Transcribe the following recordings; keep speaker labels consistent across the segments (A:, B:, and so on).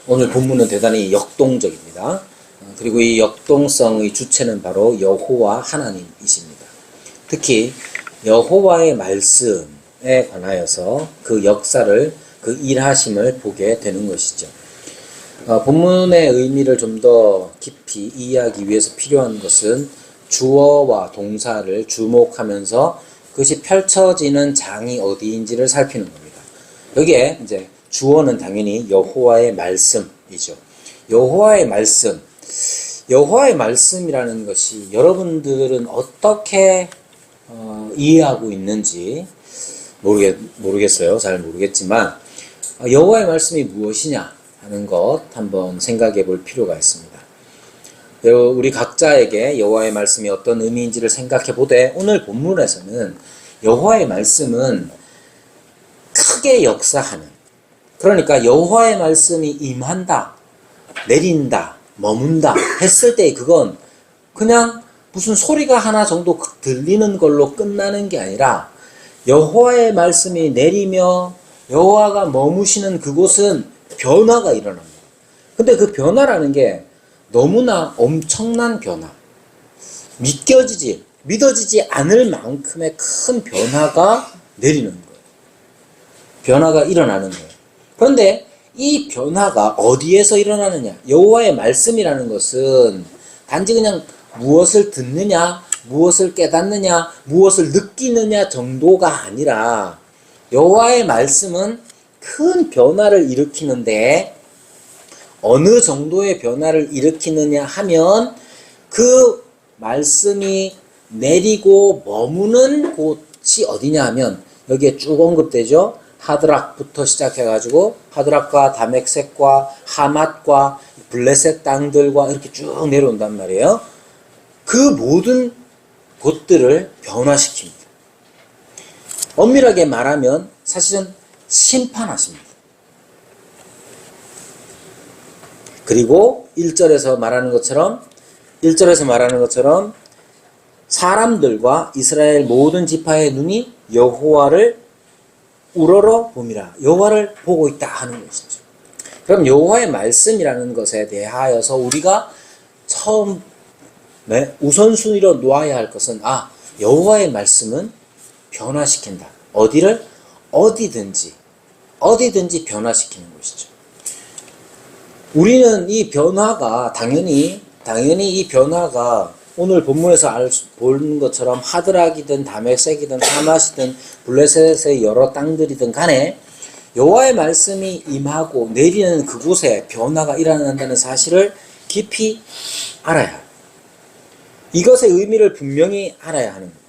A: 오늘 본문은 대단히 역동적입니다. 그리고 이 역동성의 주체는 바로 여호와 하나님이십니다. 특히 여호와의 말씀에 관하여서 그 역사를, 그 일하심을 보게 되는 것이죠. 본문의 의미를 좀 더 깊이 이해하기 위해서 필요한 것은 주어와 동사를 주목하면서 그것이 펼쳐지는 장이 어디인지를 살피는 겁니다. 여기에 이제 주어는 당연히 여호와의 말씀이죠. 여호와의 말씀. 여호와의 말씀이라는 것이 여러분들은 어떻게 이해하고 있는지 모르겠어요. 잘 모르겠지만 여호와의 말씀이 무엇이냐 하는 것 한번 생각해 볼 필요가 있습니다. 우리 각자에게 여호와의 말씀이 어떤 의미인지를 생각해 보되 오늘 본문에서는 여호와의 말씀은 크게 역사하는, 그러니까 여호와의 말씀이 임한다, 내린다, 머문다 했을 때 그건 그냥 무슨 소리가 하나 정도 들리는 걸로 끝나는 게 아니라 여호와의 말씀이 내리며 여호와가 머무시는 그곳은 변화가 일어납니다. 근데 그 변화라는 게 너무나 엄청난 변화, 믿어지지 않을 만큼의 큰 변화가 내리는 거예요. 변화가 일어나는 거예요. 그런데 이 변화가 어디에서 일어나느냐? 여호와의 말씀이라는 것은 단지 그냥 무엇을 듣느냐, 무엇을 깨닫느냐, 무엇을 느끼느냐 정도가 아니라 여호와의 말씀은 큰 변화를 일으키는데 어느 정도의 변화를 일으키느냐 하면 그 말씀이 내리고 머무는 곳이 어디냐 하면 여기에 쭉 언급되죠. 하드락부터 시작해가지고 하드락과 다멕색과 하맛과 블레셋 땅들과 이렇게 쭉 내려온단 말이에요. 그 모든 곳들을 변화시킵니다. 엄밀하게 말하면 사실은 심판하십니다. 그리고 1절에서 말하는 것처럼 사람들과 이스라엘 모든 지파의 눈이 여호와를 우러러 봄이라, 여호와를 보고 있다 하는 것이죠. 그럼 여호와의 말씀이라는 것에 대하여서 우리가 처음 우선순위로 놓아야 할 것은 여호와의 말씀은 변화시킨다. 어디를? 어디든지 변화시키는 것이죠. 우리는 이 변화가 당연히 이 변화가 오늘 본문에서 보는 것처럼 하드락이든 다메섹이든 하맛이든 블레셋의 여러 땅들이든 간에 여호와의 말씀이 임하고 내리는 그곳에 변화가 일어난다는 사실을 깊이 알아야 합니다. 이것의 의미를 분명히 알아야 하는 겁니다.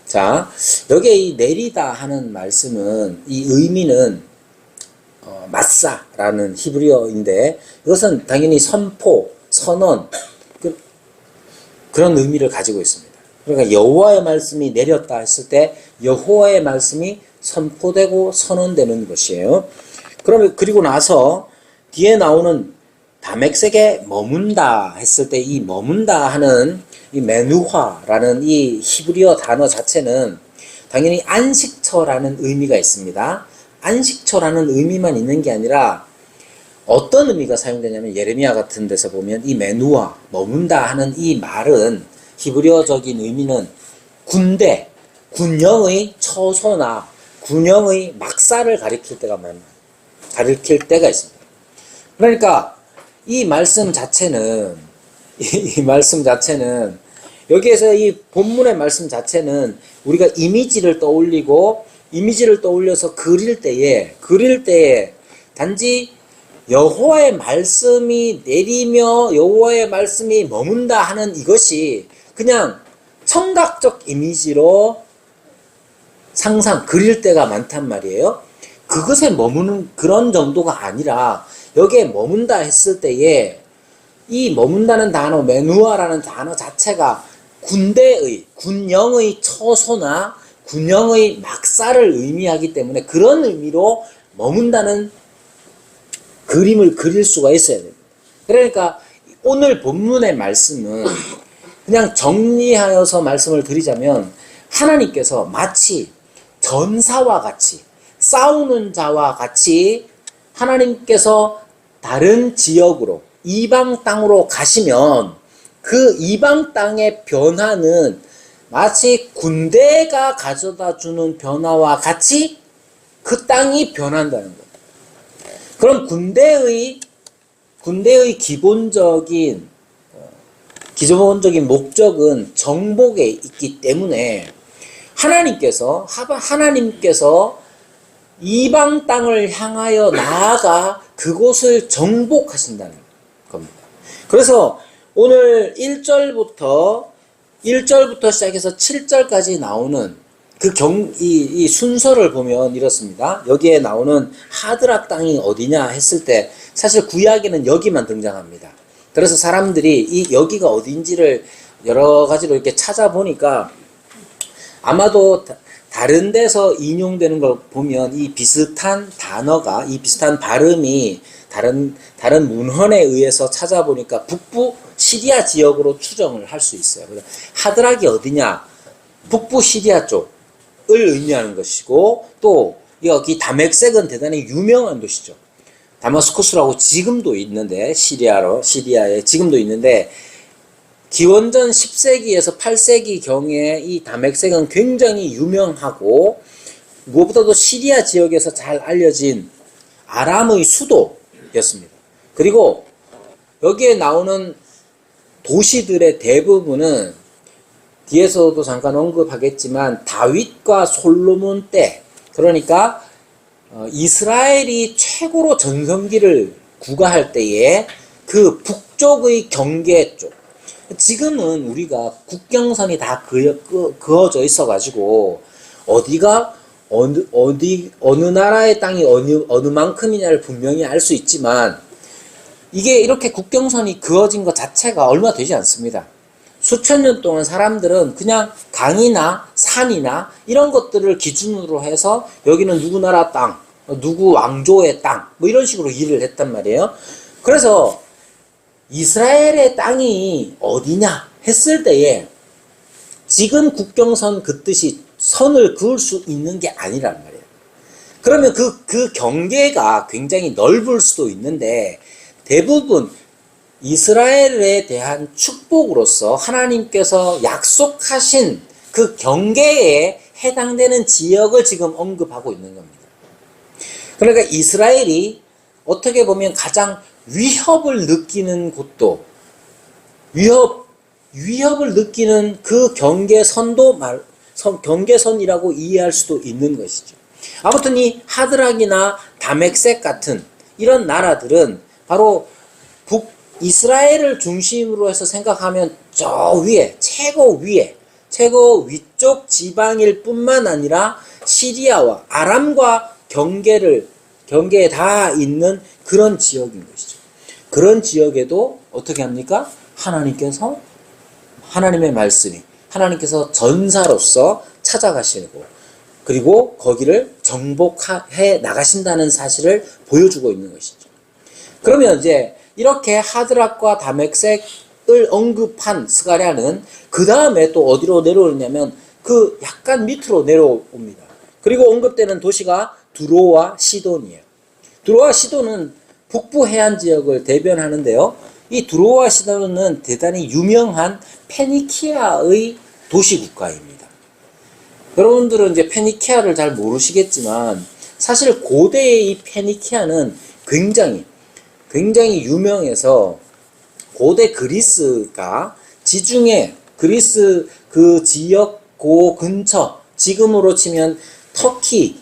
A: 자, 여기에 이 내리다 하는 말씀은 이 의미는 마사라는 히브리어인데 이것은 당연히 선포, 선언 그런 의미를 가지고 있습니다. 그러니까 여호와의 말씀이 내렸다 했을 때 여호와의 말씀이 선포되고 선언되는 것이에요. 그리고 나서 뒤에 나오는 다멕색에 머문다 했을 때 이 머문다 하는 이 메누화라는 이 히브리어 단어 자체는 당연히 안식처라는 의미가 있습니다. 안식처라는 의미만 있는 게 아니라 어떤 의미가 사용되냐면 예레미야 같은 데서 보면 이 메누아, 머문다 하는 이 말은 히브리어적인 의미는 군대, 군령의 처소나 군령의 막사를 가리킬 때가 있습니다. 그러니까 이 말씀 자체는 여기에서 이 본문의 말씀 자체는 우리가 이미지를 떠올려서 그릴 때에 단지 여호와의 말씀이 내리며 여호와의 말씀이 머문다 하는 이것이 그냥 청각적 이미지로 그릴 때가 많단 말이에요. 그것에 머무는 그런 정도가 아니라 여기에 머문다 했을 때에 이 머문다는 단어, 메누아라는 단어 자체가 군령의 처소나 군령의 막사를 의미하기 때문에 그런 의미로 머문다는 그림을 그릴 수가 있어야 됩니다. 그러니까 오늘 본문의 말씀은 그냥 정리하여서 말씀을 드리자면 하나님께서 마치 전사와 같이 싸우는 자와 같이 하나님께서 다른 지역으로 이방 땅으로 가시면 그 이방 땅의 변화는 마치 군대가 가져다 주는 변화와 같이 그 땅이 변한다는 거예요. 그럼 군대의 기본적인 목적은 정복에 있기 때문에 하나님께서 이방 땅을 향하여 나아가 그곳을 정복하신다는 겁니다. 그래서 오늘 1절부터 시작해서 7절까지 나오는 이 순서를 보면 이렇습니다. 여기에 나오는 하드락 땅이 어디냐 했을 때 사실 구약에는 여기만 등장합니다. 그래서 사람들이 여기가 어딘지를 여러 가지로 이렇게 찾아보니까 아마도 다른 데서 인용되는 걸 보면 이 비슷한 발음이 다른 문헌에 의해서 찾아보니까 북부 시리아 지역으로 추정을 할 수 있어요. 하드락이 어디냐? 북부 시리아 쪽을 의미하는 것이고, 또 여기 다멕색은 대단히 유명한 도시죠. 다마스쿠스라고 지금도 있는데, 시리아에 지금도 있는데, 기원전 10세기에서 8세기 경에 이 다멕색은 굉장히 유명하고 무엇보다도 시리아 지역에서 잘 알려진 아람의 수도였습니다. 그리고 여기에 나오는 도시들의 대부분은 뒤에서도 잠깐 언급하겠지만 다윗과 솔로몬 때, 그러니까 이스라엘이 최고로 전성기를 구가할 때에 그 북쪽의 경계 쪽, 지금은 우리가 국경선이 다 그어져 있어가지고 어디가 어느 나라의 땅이 어느 만큼이냐를 분명히 알 수 있지만 이게 이렇게 국경선이 그어진 것 자체가 얼마 되지 않습니다. 수천 년 동안 사람들은 그냥 강이나 산이나 이런 것들을 기준으로 해서 여기는 누구 나라 땅, 누구 왕조의 땅, 뭐 이런 식으로 일을 했단 말이에요. 그래서 이스라엘의 땅이 어디냐 했을 때에 지금 국경선 긋듯이 선을 그을 수 있는 게 아니란 말이에요. 그러면 그 경계가 굉장히 넓을 수도 있는데 대부분 이스라엘에 대한 축복으로서 하나님께서 약속하신 그 경계에 해당되는 지역을 지금 언급하고 있는 겁니다. 그러니까 이스라엘이 어떻게 보면 가장 위협을 느끼는 곳도 위협을 느끼는 그 경계선이라고 이해할 수도 있는 것이죠. 아무튼 이 하드락이나 다멕색 같은 이런 나라들은 바로 이스라엘을 중심으로 해서 생각하면 저 위에 최고 위쪽 지방일 뿐만 아니라 시리아와 아람과 경계에 다 있는 그런 지역인 것이죠. 그런 지역에도 어떻게 합니까? 하나님의 말씀이 하나님께서 전사로서 찾아가시고 그리고 거기를 정복해 나가신다는 사실을 보여주고 있는 것이죠. 그러면 이제 이렇게 하드락과 다멕색을 언급한 스가랴는 그 다음에 또 어디로 내려오냐면 그 약간 밑으로 내려옵니다. 그리고 언급되는 도시가 두로와 시돈이에요. 두로와 시돈은 북부 해안 지역을 대변하는데요. 이 두로와 시돈은 대단히 유명한 페니키아의 도시 국가입니다. 여러분들은 이제 페니키아를 잘 모르시겠지만 사실 고대의 이 페니키아는 굉장히 유명해서 고대 그리스가 지중해 그리스 그 지역 그 근처 지금으로 치면 터키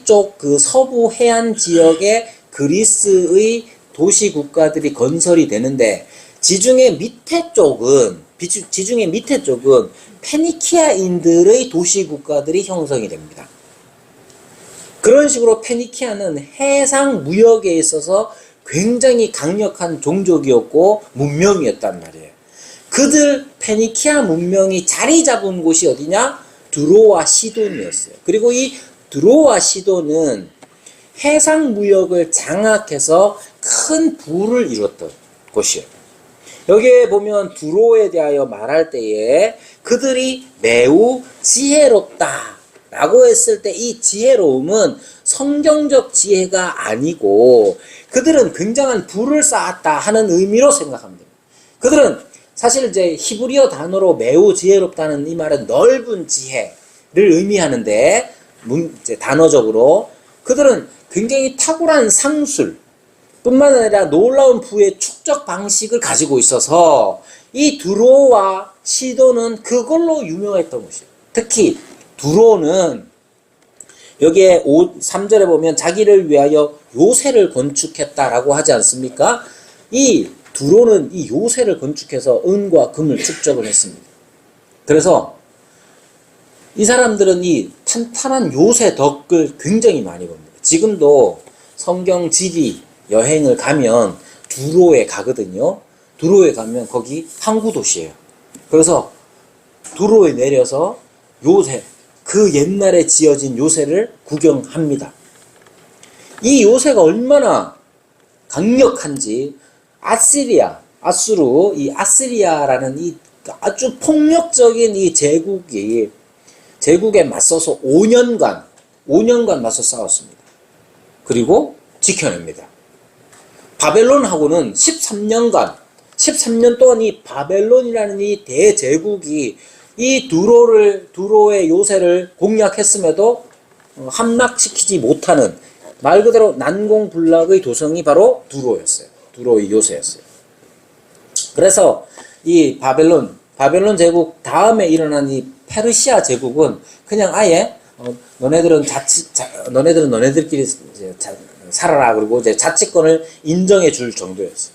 A: 쪽 그 서부 해안 지역에 그리스의 도시 국가들이 건설이 되는데 지중해 밑에 쪽은 페니키아인들의 도시 국가들이 형성이 됩니다. 그런 식으로 페니키아는 해상 무역에 있어서 굉장히 강력한 종족이었고 문명이었단 말이에요. 그들 페니키아 문명이 자리 잡은 곳이 어디냐? 두로와 시돈이었어요. 그리고 이 두로와 시돈은 해상 무역을 장악해서 큰 부를 이뤘던 곳이에요. 여기에 보면 두로에 대하여 말할 때에 그들이 매우 지혜롭다 라고 했을 때 이 지혜로움은 성경적 지혜가 아니고 그들은 굉장한 부를 쌓았다 하는 의미로 생각하면 됩니다. 그들은 사실 이제 히브리어 단어로 매우 지혜롭다는 이 말은 넓은 지혜를 의미하는데 이제 단어적으로 그들은 굉장히 탁월한 상술 뿐만 아니라 놀라운 부의 축적 방식을 가지고 있어서 이 두로와 시돈은 그걸로 유명했던 것이에요. 특히 두로는 여기에 3절에 보면 자기를 위하여 요새를 건축했다라고 하지 않습니까? 이 두로는 이 요새를 건축해서 은과 금을 축적을 했습니다. 그래서 이 사람들은 이 탄탄한 요새 덕을 굉장히 많이 봅니다. 지금도 성경 지리 여행을 가면 두로에 가거든요. 두로에 가면 거기 항구 도시예요. 그래서 두로에 내려서 요새, 그 옛날에 지어진 요새를 구경합니다. 이 요새가 얼마나 강력한지 아수르, 이 아시리아라는 이 아주 폭력적인 이 제국에 맞서서 5년간 맞서 싸웠습니다. 그리고 지켜냅니다. 바벨론하고는 13년 동안 이 바벨론이라는 이 대제국이 이 두로의 요새를 공략했음에도 함락시키지 못하는 말 그대로 난공불락의 도성이 바로 두로였어요. 두로의 요새였어요. 그래서 이 바벨론 제국 다음에 일어난 이 페르시아 제국은 그냥 아예 너네들은 너네들끼리 살아라 그리고 이제 자치권을 인정해 줄 정도였어요.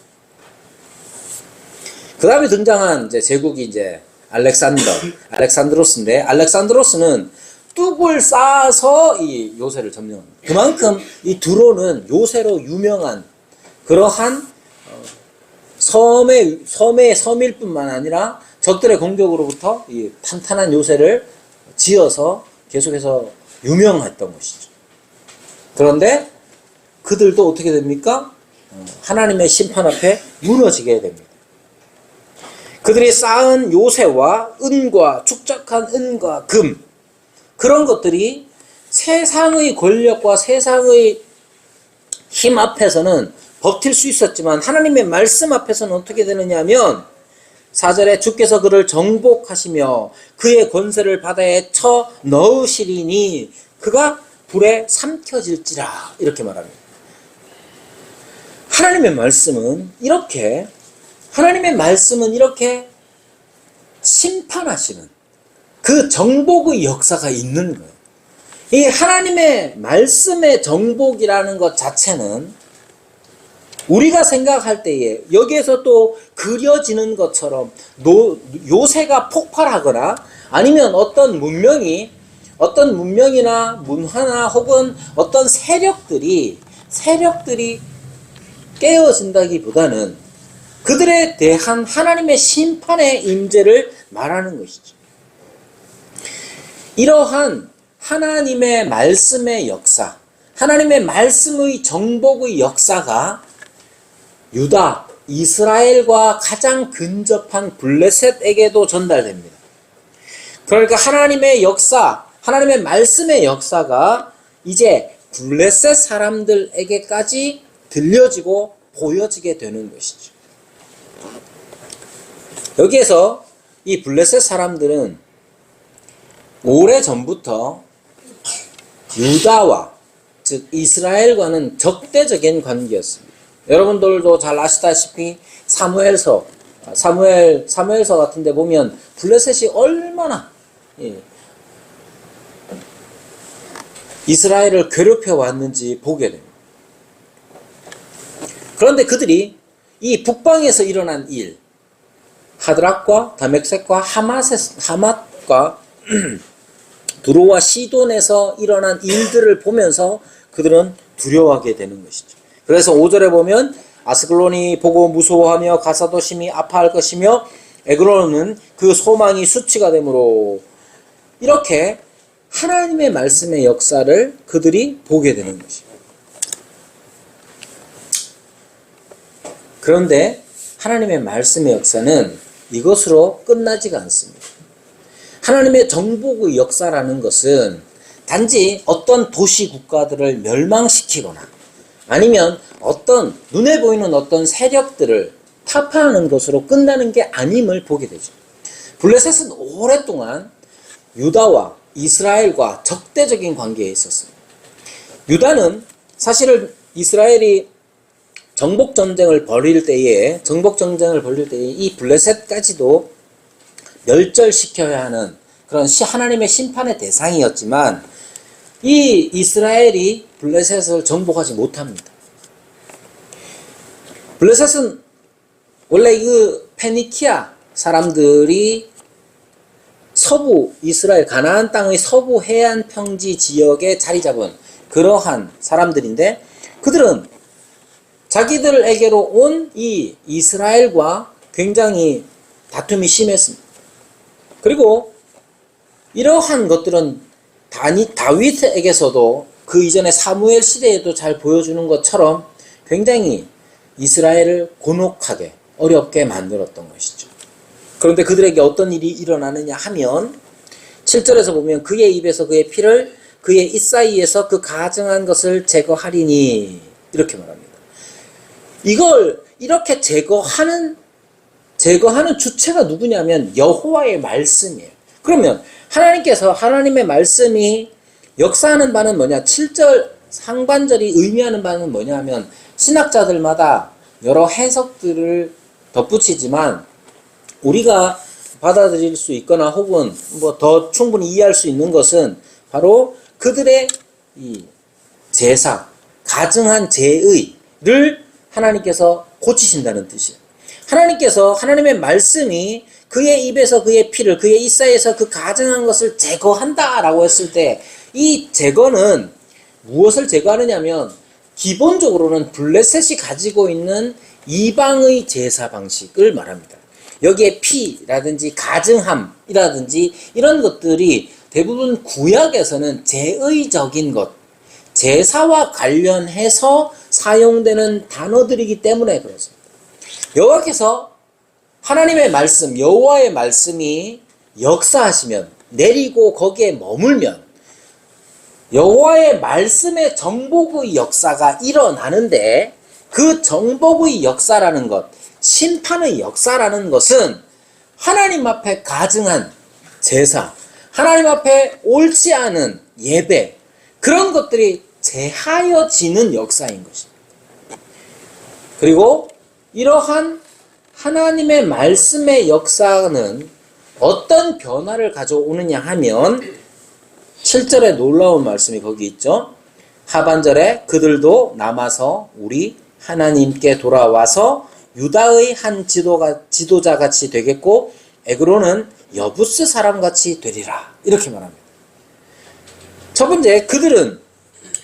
A: 그 다음에 등장한 이제 제국이 이제 알렉산드로스인데 알렉산드로스는 뚝을 쌓아서 이 요새를 점령합니다. 그만큼 이 두로는 요새로 유명한 그러한 섬일 뿐만 아니라 적들의 공격으로부터 이 탄탄한 요새를 지어서 계속해서 유명했던 것이죠. 그런데 그들도 어떻게 됩니까? 하나님의 심판 앞에 무너지게 됩니다. 그들이 쌓은 요새와 은과 축적한 은과 금 그런 것들이 세상의 권력과 세상의 힘 앞에서는 버틸 수 있었지만 하나님의 말씀 앞에서는 어떻게 되느냐 하면 4절에 주께서 그를 정복하시며 그의 권세를 바다에 쳐 넣으시리니 그가 불에 삼켜질지라 이렇게 말합니다. 하나님의 말씀은 이렇게 심판하시는 그 정복의 역사가 있는 거예요. 이 하나님의 말씀의 정복이라는 것 자체는 우리가 생각할 때에 여기에서 또 그려지는 것처럼 요새가 폭발하거나 아니면 어떤 문명이나 문화나 혹은 어떤 세력들이 깨어진다기보다는 그들에 대한 하나님의 심판의 임재를 말하는 것이죠. 이러한 하나님의 말씀의 역사, 하나님의 말씀의 정복의 역사가 유다, 이스라엘과 가장 근접한 블레셋에게도 전달됩니다. 그러니까 하나님의 역사, 하나님의 말씀의 역사가 이제 블레셋 사람들에게까지 들려지고 보여지게 되는 것이죠. 여기에서 이 블레셋 사람들은 오래전부터 유다와 즉 이스라엘과는 적대적인 관계였습니다. 여러분들도 잘 아시다시피 사무엘서 같은 데 보면 블레셋이 얼마나 이스라엘을 괴롭혀 왔는지 보게 됩니다. 그런데 그들이 이 북방에서 일어난 일, 하드락과 다메섹과 하맛과 두로와 시돈에서 일어난 일들을 보면서 그들은 두려워하게 되는 것이죠. 그래서 5절에 보면 아스글론이 보고 무서워하며 가사도 심히 아파할 것이며 에그론은 그 소망이 수치가 되므로 이렇게 하나님의 말씀의 역사를 그들이 보게 되는 것이죠. 그런데 하나님의 말씀의 역사는 이것으로 끝나지가 않습니다. 하나님의 정복의 역사라는 것은 단지 어떤 도시 국가들을 멸망시키거나 아니면 어떤 눈에 보이는 어떤 세력들을 타파하는 것으로 끝나는 게 아님을 보게 되죠. 블레셋은 오랫동안 유다와 이스라엘과 적대적인 관계에 있었습니다. 유다는 사실은 이스라엘이 정복전쟁을 벌일 때에 이 블레셋까지도 멸절시켜야 하는 그런 하나님의 심판의 대상이었지만 이 이스라엘이 블레셋을 정복하지 못합니다. 블레셋은 원래 그 페니키아 사람들이 서부 이스라엘 가나안 땅의 서부 해안 평지 지역에 자리 잡은 그러한 사람들인데 그들은 자기들에게로 온 이 이스라엘과 굉장히 다툼이 심했습니다. 그리고 이러한 것들은 다윗에게서도 그 이전에 사무엘 시대에도 잘 보여주는 것처럼 굉장히 이스라엘을 곤혹하게 어렵게 만들었던 것이죠. 그런데 그들에게 어떤 일이 일어나느냐 하면 7절에서 보면 그의 입에서 그의 피를 그의 이사이에서 그 가증한 것을 제거하리니 이렇게 말합니다. 이걸 이렇게 제거하는 주체가 누구냐면 여호와의 말씀이에요. 그러면 하나님의 말씀이 역사하는 바는 뭐냐? 7절 상반절이 의미하는 바는 뭐냐 하면 신학자들마다 여러 해석들을 덧붙이지만 우리가 받아들일 수 있거나 혹은 뭐 더 충분히 이해할 수 있는 것은 바로 그들의 이 제사, 가증한 제의를 하나님께서 고치신다는 뜻이에요. 하나님의 말씀이 그의 입에서 그의 피를 그의 이사에서 그 가증한 것을 제거한다라고 했을 때 이 제거는 무엇을 제거하느냐면 기본적으로는 블레셋이 가지고 있는 이방의 제사 방식을 말합니다. 여기에 피라든지 가증함이라든지 이런 것들이 대부분 구약에서는 제의적인 것, 제사와 관련해서 사용되는 단어들이기 때문에 그렇습니다. 여호와께서 하나님의 말씀, 여호와의 말씀이 역사하시면 내리고 거기에 머물면 여호와의 말씀의 정복의 역사가 일어나는데 그 정복의 역사라는 것, 심판의 역사라는 것은 하나님 앞에 가증한 제사, 하나님 앞에 옳지 않은 예배, 그런 것들이 제하여지는 역사인 것입니다. 그리고 이러한 하나님의 말씀의 역사는 어떤 변화를 가져오느냐 하면 7절에 놀라운 말씀이 거기 있죠. 하반절에 그들도 남아서 우리 하나님께 돌아와서 유다의 한 지도자같이 되겠고 에그로는 여부스 사람같이 되리라 이렇게 말합니다. 첫 번째, 그들은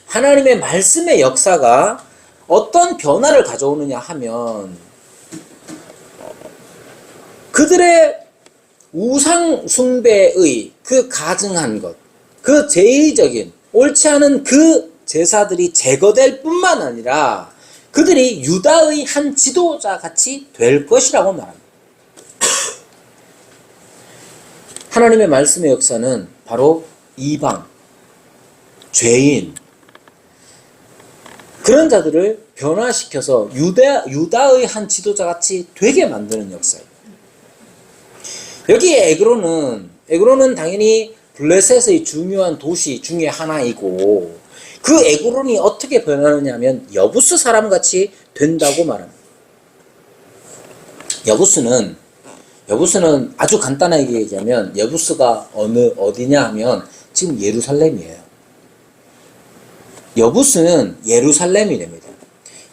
A: 하나님의 말씀의 역사가 어떤 변화를 가져오느냐 하면 그들의 우상 숭배의 그 가증한 것, 그 제의적인 옳지 않은 그 제사들이 제거될 뿐만 아니라 그들이 유다의 한 지도자 같이 될 것이라고 말합니다. 하나님의 말씀의 역사는 바로 이방, 죄인, 그런 자들을 변화시켜서 유다의 한 지도자 같이 되게 만드는 역사예요. 여기 에그론은 당연히 블레셋의 중요한 도시 중에 하나이고 그 에그론이 어떻게 변하느냐면 여부스 사람같이 된다고 말합니다. 여부스는 아주 간단하게 얘기하면 여부스가 어디냐 하면 지금 예루살렘이에요. 여부스는 예루살렘이 됩니다.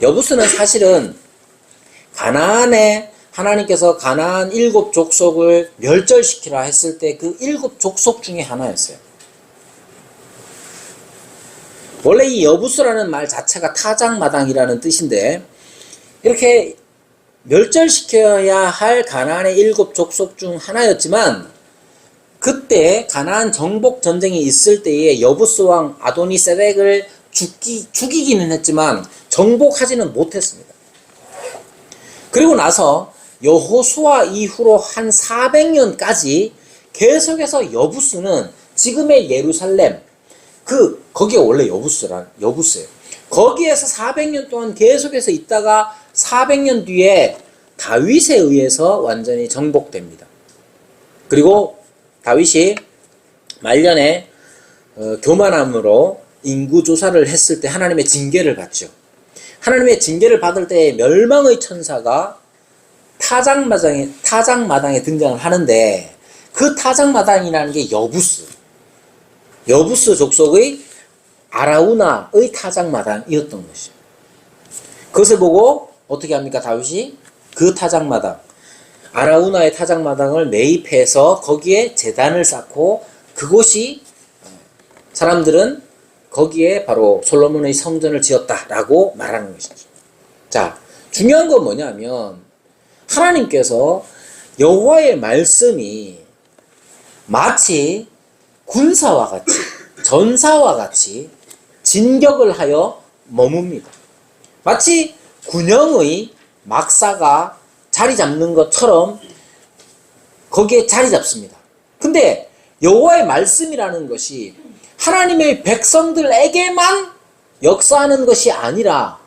A: 여부스는 사실은 가나안에 하나님께서 가나안 7 족속을 멸절시키라 했을 때 그 7 족속 중에 하나였어요. 원래 이 여부스라는 말 자체가 타작마당이라는 뜻인데 이렇게 멸절시켜야 할 가나안의 7 족속 중 하나였지만 그때 가나안 정복 전쟁이 있을 때에 여부스 왕 아도니세덱을 죽이기는 했지만 정복하지는 못했습니다. 그리고 나서 여호수아 이후로 한 400년까지 계속해서 여부스는 지금의 예루살렘, 거기에 원래 여부스예요. 거기에서 400년 동안 계속해서 있다가 400년 뒤에 다윗에 의해서 완전히 정복됩니다. 그리고 다윗이 말년에 교만함으로 인구조사를 했을 때 하나님의 징계를 받죠. 하나님의 징계를 받을 때 멸망의 천사가 타작마당에 등장을 하는데 그 타작마당이라는 게 여부스 족속의 아라우나의 타작마당이었던 것이죠. 그것을 보고 어떻게 합니까? 다윗이 그 타작마당, 아라우나의 타작마당을 매입해서 거기에 제단을 쌓고 그곳이 사람들은 거기에 바로 솔로몬의 성전을 지었다라고 말하는 것이죠. 자, 중요한 건 뭐냐면 하나님께서 여호와의 말씀이 마치 군사와 같이 전사와 같이 진격을 하여 머뭅니다. 마치 군영의 막사가 자리 잡는 것처럼 거기에 자리 잡습니다. 근데 여호와의 말씀이라는 것이 하나님의 백성들에게만 역사하는 것이 아니라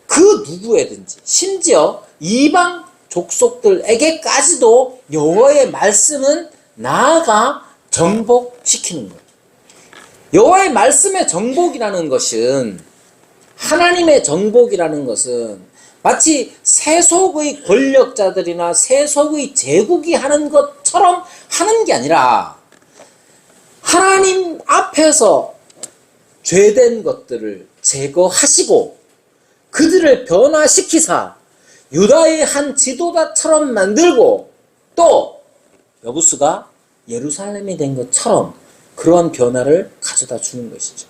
A: 그 누구에든지 심지어 이방 족속들에게까지도 여호와의 말씀은 나아가 정복시키는 거예요. 여호와의 말씀의 정복이라는 것은 하나님의 정복이라는 것은 마치 세속의 권력자들이나 세속의 제국이 하는 것처럼 하는 게 아니라 하나님 앞에서 죄된 것들을 제거하시고 그들을 변화시키사 유다의 한 지도자처럼 만들고 또 여부스가 예루살렘이 된 것처럼 그러한 변화를 가져다 주는 것이죠.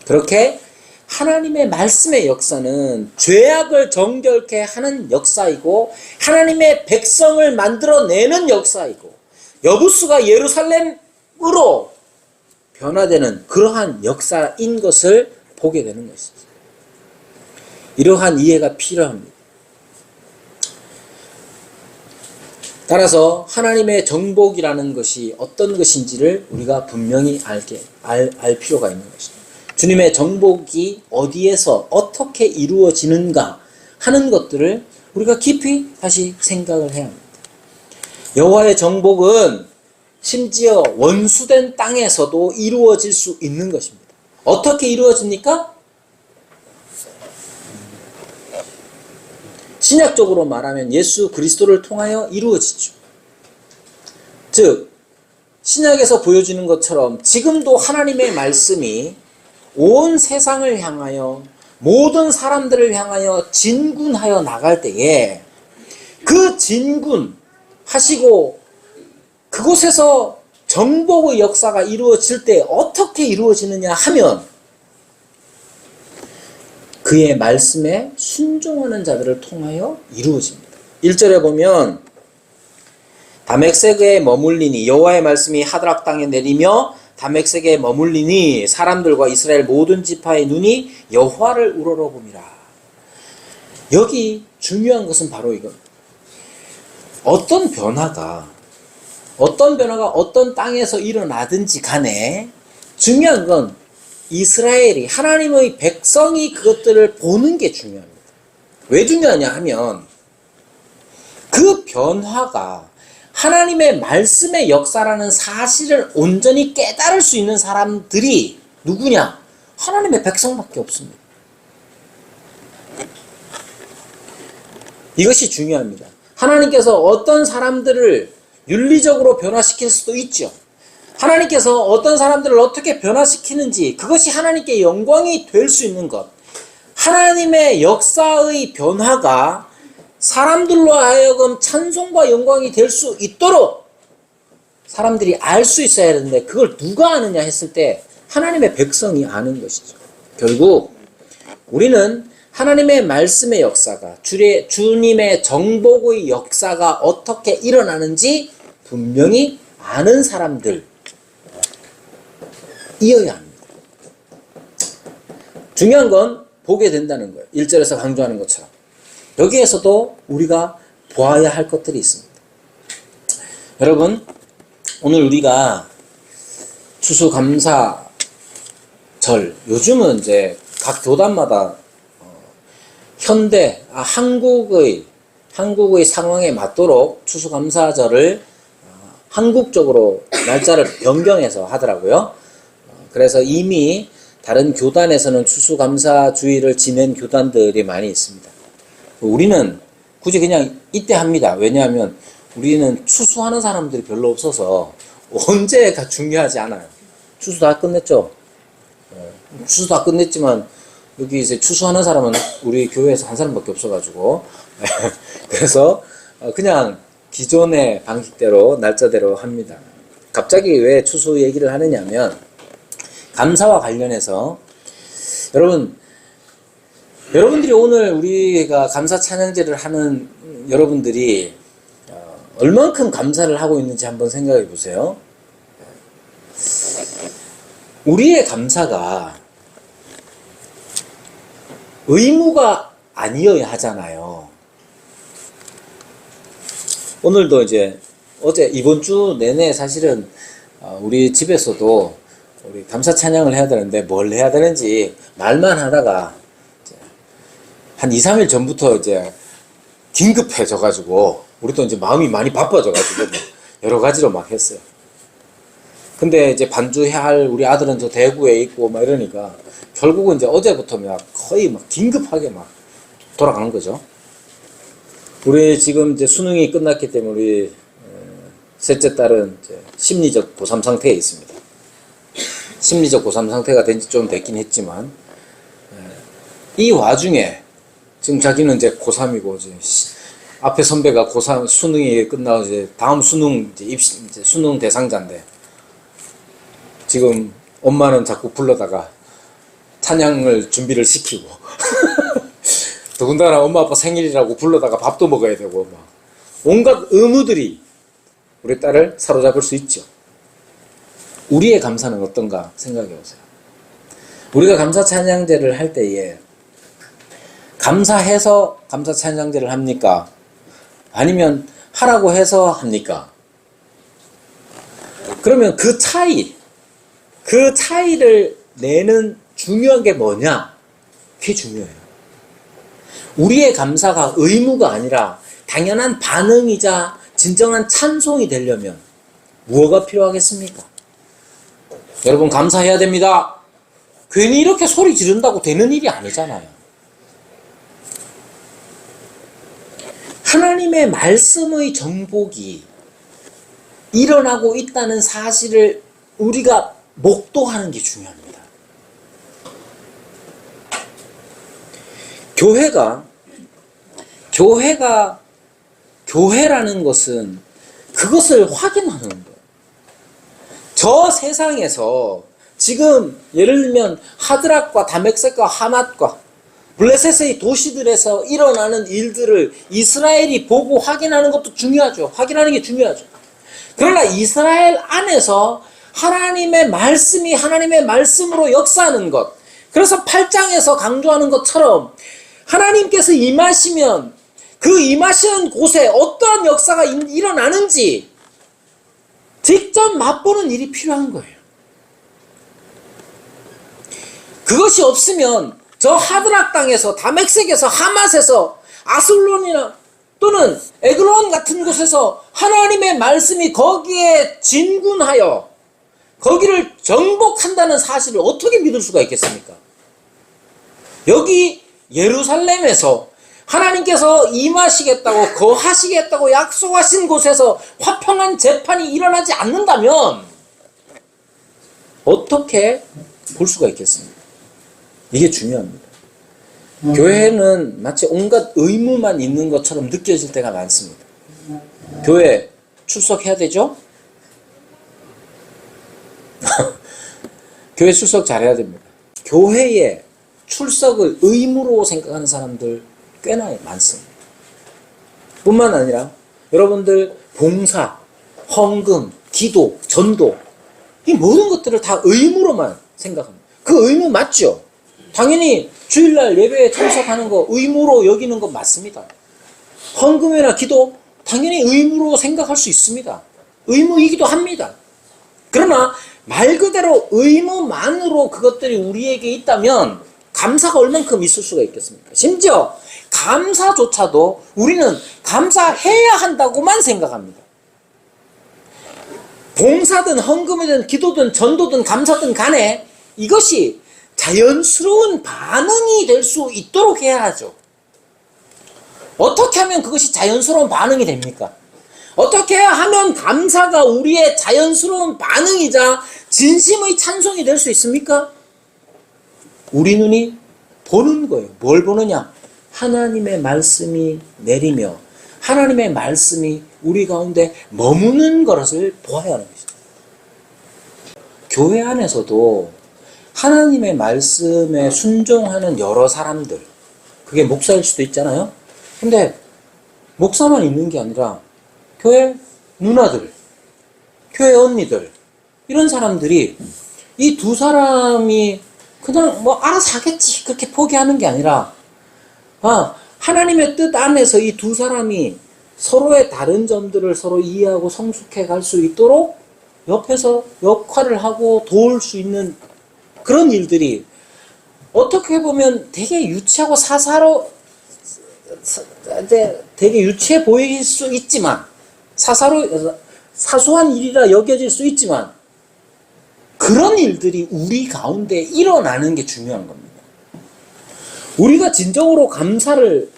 A: 그렇게 하나님의 말씀의 역사는 죄악을 정결케 하는 역사이고 하나님의 백성을 만들어내는 역사이고 여부스가 예루살렘으로 변화되는 그러한 역사인 것을 보게 되는 것이죠. 이러한 이해가 필요합니다. 따라서 하나님의 정복이라는 것이 어떤 것인지를 우리가 분명히 알 필요가 있는 것입니다. 주님의 정복이 어디에서 어떻게 이루어지는가 하는 것들을 우리가 깊이 다시 생각을 해야 합니다. 여호와의 정복은 심지어 원수된 땅에서도 이루어질 수 있는 것입니다. 어떻게 이루어집니까? 신약적으로 말하면 예수 그리스도를 통하여 이루어지죠. 즉 신약에서 보여지는 것처럼 지금도 하나님의 말씀이 온 세상을 향하여 모든 사람들을 향하여 진군하여 나갈 때에 그 진군하시고 그곳에서 정복의 역사가 이루어질 때 어떻게 이루어지느냐 하면 그의 말씀에 순종하는 자들을 통하여 이루어집니다. 1절에 보면 다메섹에 머물리니 여호와의 말씀이 하드락 땅에 내리며 다메섹에 머물리니 사람들과 이스라엘 모든 지파의 눈이 여호와를 우러러봅니다. 여기 중요한 것은 바로 이겁니다. 어떤 변화가 어떤 땅에서 일어나든지 간에 중요한 건 이스라엘이 하나님의 백성이 그것들을 보는 게 중요합니다. 왜 중요하냐 하면 그 변화가 하나님의 말씀의 역사라는 사실을 온전히 깨달을 수 있는 사람들이 누구냐? 하나님의 백성밖에 없습니다. 이것이 중요합니다. 하나님께서 어떤 사람들을 윤리적으로 변화시킬 수도 있죠. 하나님께서 어떤 사람들을 어떻게 변화시키는지 그것이 하나님께 영광이 될 수 있는 것. 하나님의 역사의 변화가 사람들로 하여금 찬송과 영광이 될 수 있도록 사람들이 알 수 있어야 하는데 그걸 누가 아느냐 했을 때 하나님의 백성이 아는 것이죠. 결국 우리는 하나님의 말씀의 역사가 주님의 정복의 역사가 어떻게 일어나는지 분명히 아는 사람들이어야 합니다. 중요한 건 보게 된다는 거예요. 1절에서 강조하는 것처럼. 여기에서도 우리가 보아야 할 것들이 있습니다. 여러분, 오늘 우리가 추수감사 절, 요즘은 이제 각 교단마다 한국의 상황에 맞도록 추수감사절을 한국적으로 날짜를 변경해서 하더라고요. 그래서 이미 다른 교단에서는 추수감사주의를 지낸 교단들이 많이 있습니다. 우리는 굳이 그냥 이때 합니다. 왜냐하면 우리는 추수하는 사람들이 별로 없어서 언제가 중요하지 않아요. 추수 다 끝냈죠. 추수 다 끝냈지만 여기 이제 추수하는 사람은 우리 교회에서 한 사람밖에 없어가지고 그래서 그냥 기존의 방식대로 날짜대로 합니다. 갑자기 왜 추수 얘기를 하느냐면 감사와 관련해서 여러분들이 오늘 우리가 감사 찬양제를 하는 여러분들이 얼만큼 감사를 하고 있는지 한번 생각해 보세요. 우리의 감사가 의무가 아니어야 하잖아요. 오늘도 이제 이번 주 내내 사실은 우리 집에서도 우리 감사 찬양을 해야 되는데 뭘 해야 되는지 말만 하다가 한 2, 3일 전부터 이제 긴급해져가지고 우리도 이제 마음이 많이 바빠져가지고 뭐 여러 가지로 막 했어요. 근데 이제 반주해야 할 우리 아들은 저 대구에 있고 막 이러니까 결국은 이제 어제부터 막 거의 막 긴급하게 막 돌아가는 거죠. 우리 지금 이제 수능이 끝났기 때문에 우리 셋째 딸은 이제 심리적 고3 상태에 있습니다. 심리적 고3 상태가 된 지 좀 됐긴 했지만 이 와중에 지금 자기는 이제 고3이고 이제 앞에 선배가 고3 수능이 끝나고 이제 다음 수능 이제 수능 대상자인데 지금 엄마는 자꾸 불러다가 찬양을 준비를 시키고 더군다나 엄마 아빠 생일이라고 불러다가 밥도 먹어야 되고 막 온갖 의무들이 우리 딸을 사로잡을 수 있죠. 우리의 감사는 어떤가 생각해 보세요. 우리가 감사 찬양제를 할 때에 감사해서 감사 찬양제를 합니까? 아니면 하라고 해서 합니까? 그러면 그 차이를 내는 중요한 게 뭐냐? 그게 중요해요. 우리의 감사가 의무가 아니라 당연한 반응이자 진정한 찬송이 되려면 무엇가 필요하겠습니까? 여러분 감사해야 됩니다. 괜히 이렇게 소리 지른다고 되는 일이 아니잖아요. 하나님의 말씀의 정복이 일어나고 있다는 사실을 우리가 목도하는 게 중요합니다. 교회라는 것은 그것을 확인하는 거예요. 저 세상에서 지금 예를 들면 하드락과 다메섹과 하맛과 블레셋의 도시들에서 일어나는 일들을 이스라엘이 보고 확인하는 것도 중요하죠. 확인하는 게 중요하죠. 그러나 이스라엘 안에서 하나님의 말씀이 하나님의 말씀으로 역사하는 것. 그래서 8장에서 강조하는 것처럼 하나님께서 임하시면 그 임하시는 곳에 어떠한 역사가 일어나는지 직접 맛보는 일이 필요한 거예요. 그것이 없으면 저 하드락 땅에서 다메섹에서 하맛에서 아슬론이나 또는 에글론 같은 곳에서 하나님의 말씀이 거기에 진군하여 거기를 정복한다는 사실을 어떻게 믿을 수가 있겠습니까? 여기 예루살렘에서 하나님께서 임하시겠다고 거하시겠다고 약속하신 곳에서 화평한 재판이 일어나지 않는다면 어떻게 볼 수가 있겠습니까? 이게 중요합니다. 교회는 마치 온갖 의무만 있는 것처럼 느껴질 때가 많습니다. 교회 출석해야 되죠? 교회 출석 잘해야 됩니다. 교회에 출석을 의무로 생각하는 사람들 꽤나 많습니다. 뿐만 아니라 여러분들 봉사, 헌금, 기도, 전도 이 모든 것들을 다 의무로만 생각합니다. 그 의무 맞죠? 당연히 주일날 예배에 참석하는 거 의무로 여기는 건 맞습니다. 헌금이나 기도 당연히 의무로 생각할 수 있습니다. 의무이기도 합니다. 그러나 말 그대로 의무만으로 그것들이 우리에게 있다면 감사가 얼만큼 있을 수가 있겠습니까? 심지어 감사조차도 우리는 감사해야 한다고만 생각합니다. 봉사든 헌금이든 기도든 전도든 감사든 간에 이것이 자연스러운 반응이 될 수 있도록 해야 하죠. 어떻게 하면 그것이 자연스러운 반응이 됩니까? 어떻게 하면 감사가 우리의 자연스러운 반응이자 진심의 찬송이 될 수 있습니까? 우리 눈이 보는 거예요. 뭘 보느냐? 하나님의 말씀이 내리며 하나님의 말씀이 우리 가운데 머무는 것을 보아야 하는 것이죠. 교회 안에서도 하나님의 말씀에 순종하는 여러 사람들, 그게 목사일 수도 있잖아요. 근데 목사만 있는 게 아니라 교회 누나들, 교회 언니들, 이런 사람들이 이 두 사람이 그냥 뭐 알아서 하겠지 그렇게 포기하는 게 아니라 하나님의 뜻 안에서 이 두 사람이 서로의 다른 점들을 서로 이해하고 성숙해 갈 수 있도록 옆에서 역할을 하고 도울 수 있는 그런 일들이 어떻게 보면 되게 유치하고 되게 유치해 보일 수 있지만 사소한 일이라 여겨질 수 있지만 그런 일들이 우리 가운데 일어나는 게 중요한 겁니다. 우리가 진정으로 감사를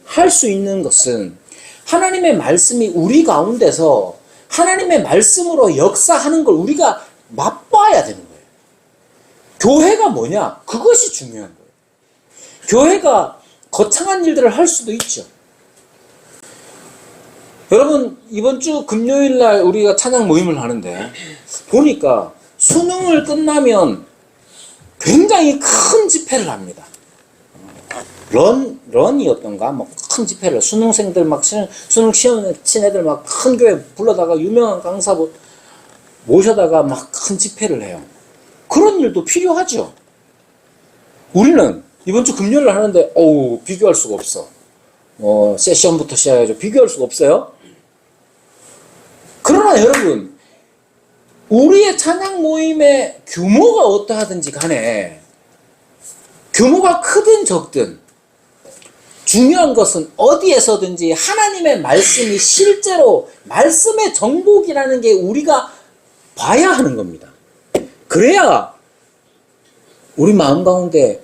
A: 할 수 있는 것은 하나님의 말씀이 우리 가운데서 하나님의 말씀으로 역사하는 걸 우리가 맛봐야 되는 거예요. 교회가 뭐냐? 그것이 중요한 거예요. 교회가 거창한 일들을 할 수도 있죠. 여러분, 이번 주 금요일 날 우리가 찬양 모임을 하는데 보니까 수능을 끝나면 굉장히 큰 집회를 합니다. 런이었던가? 뭐 큰 집회를, 수능생들 막 수능 시험 친 애들 막 큰 교회 불러다가 유명한 강사 모셔다가 막 큰 집회를 해요. 그런 일도 필요하죠. 우리는 이번 주 금요일 날 하는데, 비교할 수가 없어. 세션부터 시작해서 비교할 수가 없어요. 그러나 여러분, 우리의 찬양 모임의 규모가 어떠하든지 간에, 규모가 크든 적든, 중요한 것은 어디에서든지 하나님의 말씀이 실제로 말씀의 정복이라는 게 우리가 봐야 하는 겁니다. 그래야 우리 마음 가운데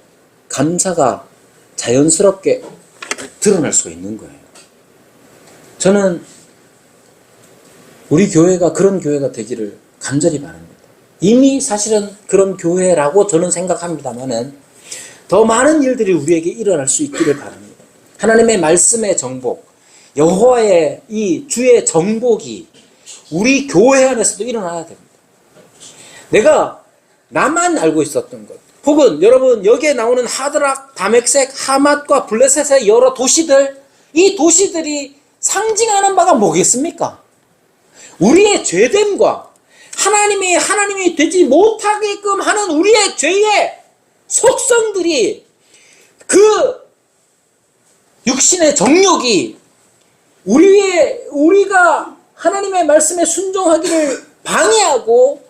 A: 감사가 자연스럽게 드러날 수가 있는 거예요. 저는 우리 교회가 그런 교회가 되기를 간절히 바랍니다. 이미 사실은 그런 교회라고 저는 생각합니다만은 더 많은 일들이 우리에게 일어날 수 있기를 바랍니다. 하나님의 말씀의 정복, 여호와의 이 주의 정복이 우리 교회 안에서도 일어나야 됩니다. 내가 나만 알고 있었던 것, 혹은 여러분 여기에 나오는 하드락, 다멕색, 하맛과 블레셋의 여러 도시들, 이 도시들이 상징하는 바가 뭐겠습니까? 우리의 죄됨과 하나님이 되지 못하게끔 하는 우리의 죄의 속성들이, 그 육신의 정욕이 우리가 하나님의 말씀에 순종하기를 방해하고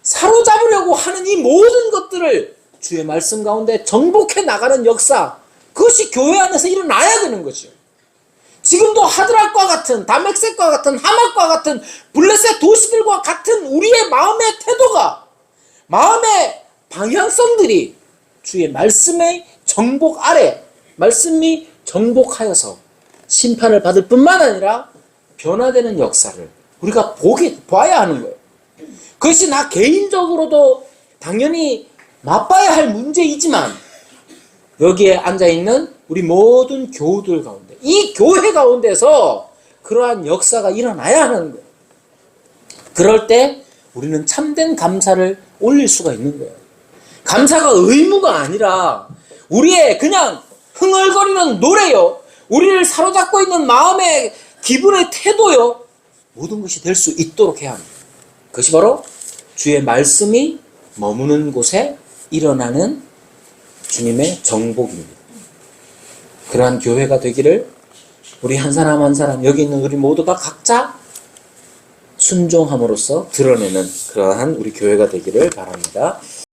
A: 사로잡으려고 하는 이 모든 것들을 주의 말씀 가운데 정복해 나가는 역사, 그것이 교회 안에서 일어나야 되는 거죠. 지금도 하드락과 같은, 다멕색과 같은, 하맛과 같은 블레셋 도시들과 같은 우리의 마음의 태도가, 마음의 방향성들이 주의 말씀의 정복 아래, 말씀이 정복하여서 심판을 받을 뿐만 아니라 변화되는 역사를 우리가 봐야 하는 거예요. 그것이 나 개인적으로도 당연히 맛봐야 할 문제이지만 여기에 앉아있는 우리 모든 교우들 가운데, 이 교회 가운데서 그러한 역사가 일어나야 하는 거예요. 그럴 때 우리는 참된 감사를 올릴 수가 있는 거예요. 감사가 의무가 아니라 우리의 그냥 흥얼거리는 노래요, 우리를 사로잡고 있는 마음의 기분의 태도요, 모든 것이 될 수 있도록 해야 합니다. 그것이 바로 주의 말씀이 머무는 곳에 일어나는 주님의 정복입니다. 그러한 교회가 되기를 우리 한 사람 한 사람, 여기 있는 우리 모두가 각자 순종함으로써 드러내는 그러한 우리 교회가 되기를 바랍니다.